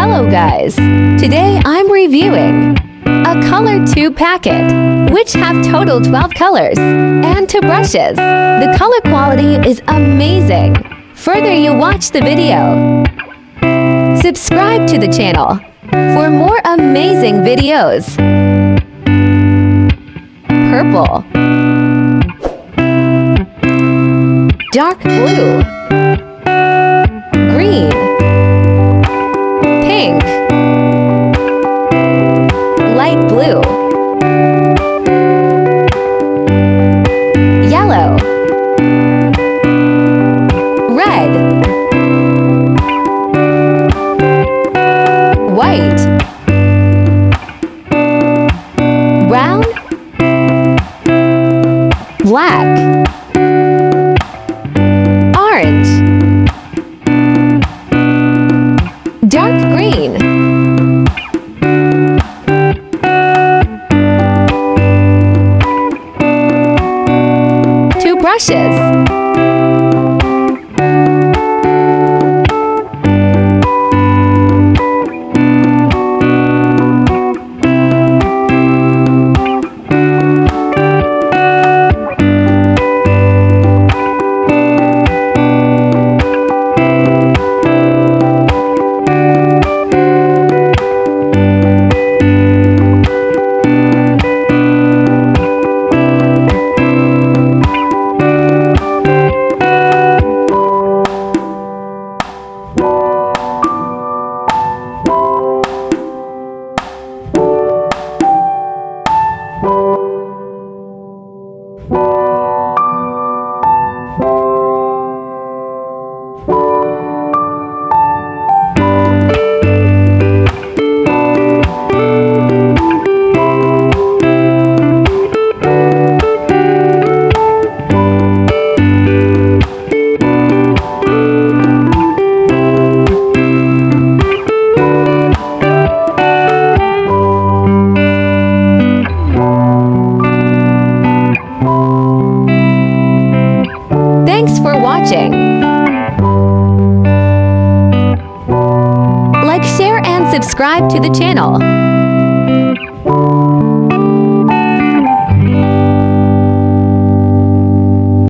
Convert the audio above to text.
Hello guys! Today I'm reviewing a color tube packet, which have total 12 colors, and 2 brushes. The color quality is amazing. Further you watch the video. Subscribe to the channel for more amazing videos. Purple, dark blue, green, pink, light blue, yellow, red, white, brown, black, orange, dark green, two brushes, Thanks for watching. Like, share, and subscribe to the channel.